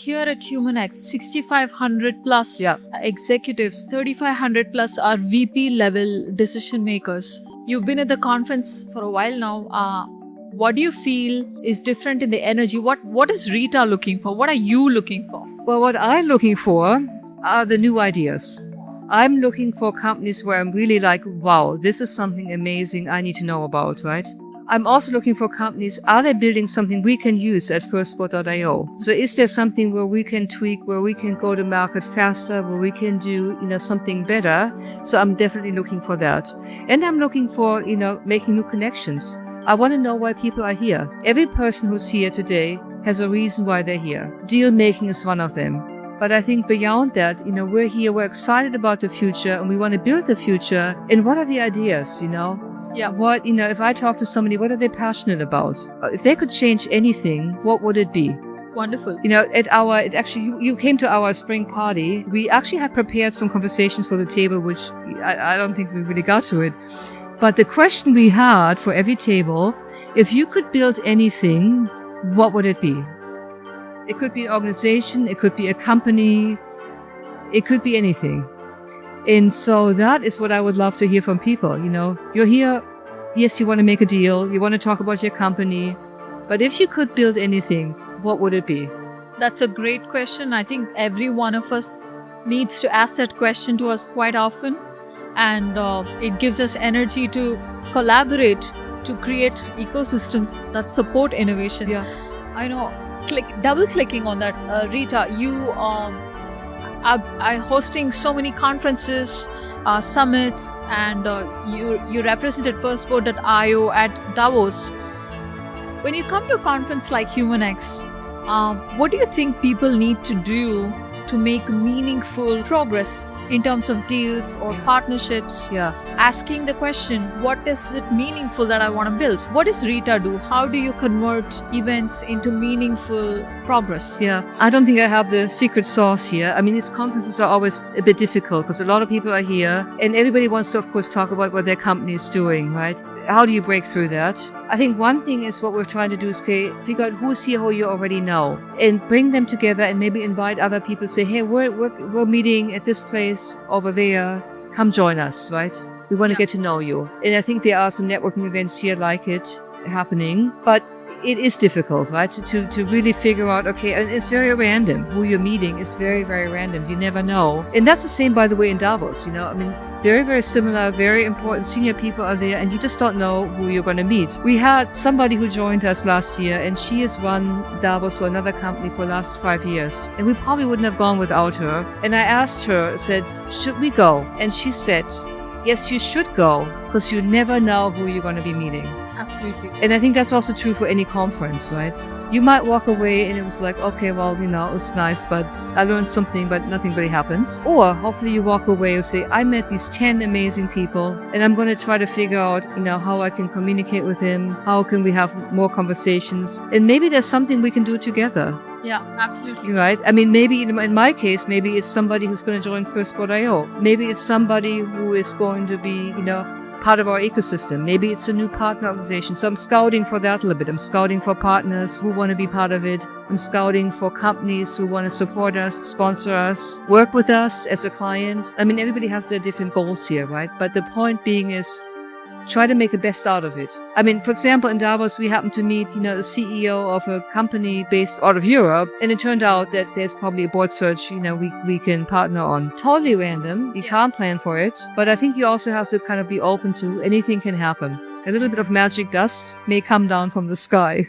here at HumanX, 6,500 plus Yeah. executives, 3,500 plus are VP level decision makers. You've been at the conference for a while now. What do you feel is different in the energy? What is Rita looking for? What are you looking for? Well, what I'm looking for are the new ideas. I'm looking for companies where I'm really like, wow, this is something amazing I need to know about, right? I'm also looking for companies, are they building something we can use at firstspot.io? So is there something where we can tweak, where we can go to market faster, where we can do, something better? So I'm definitely looking for that. And I'm looking for, making new connections. I want to know why people are here. Every person who's here today has a reason why they're here. Deal making is one of them. But I think beyond that, we're here, we're excited about the future and we want to build the future. And what are the ideas, Yeah. What, if I talk to somebody, what are they passionate about? If they could change anything, what would it be? Wonderful. You came to our spring party. We actually had prepared some conversations for the table, which I don't think we really got to it. But the question we had for every table, if you could build anything, what would it be? It could be an organization, it could be a company, it could be anything. And so that is what I would love to hear from people. You're here, yes, you want to make a deal, you want to talk about your company, but if you could build anything, what would it be? That's a great question. I think every one of us needs to ask that question to us quite often. And it gives us energy to collaborate, to create ecosystems that support innovation. Yeah. I know, double clicking on that, Rita, you are hosting so many conferences, summits, and you represented firstspot.io at Davos. When you come to a conference like HumanX, what do you think people need to do to make meaningful progress in terms of deals or partnerships? Yeah. Asking the question, what is it meaningful that I want to build? What does Rita do? How do you convert events into meaningful progress? Yeah, I don't think I have the secret sauce here. I mean, these conferences are always a bit difficult because a lot of people are here and everybody wants to, of course, talk about what their company is doing, right? How do you break through that? I think one thing is what we're trying to do is figure out who's here who you already know and bring them together and maybe invite other people, say, hey, we're meeting at this place over there. Come join us, right? We want to get to know you. And I think there are some networking events here like it happening, but it is difficult, right? To really figure out, okay, and it's very random. Who you're meeting is very, very random. You never know. And that's the same, by the way, in Davos, very, very similar, very important senior people are there and you just don't know who you're going to meet. We had somebody who joined us last year and she has run Davos for another company for the last 5 years. And we probably wouldn't have gone without her. And I asked her, I said, should we go? And she said, yes, you should go because you never know who you're going to be meeting. Absolutely. And I think that's also true for any conference, right? You might walk away and it was like, okay, well, it was nice, but I learned something, but nothing really happened. Or hopefully you walk away and say, I met these 10 amazing people and I'm going to try to figure out, how I can communicate with them. How can we have more conversations? And maybe there's something we can do together. Yeah, absolutely. Right? I mean, maybe in my case, maybe it's somebody who's going to join firstspot.io. Maybe it's somebody who is going to be, part of our ecosystem. Maybe it's a new partner organization. So I'm scouting for that a little bit. I'm scouting for partners who want to be part of it. I'm scouting for companies who want to support us, sponsor us, work with us as a client. I mean, everybody has their different goals here, right? But the point being is try to make the best out of it. I mean, for example, in Davos, we happened to meet, the CEO of a company based out of Europe. And it turned out that there's probably a board search, we can partner on. Totally random. You can't plan for it. But I think you also have to kind of be open to anything can happen. A little bit of magic dust may come down from the sky.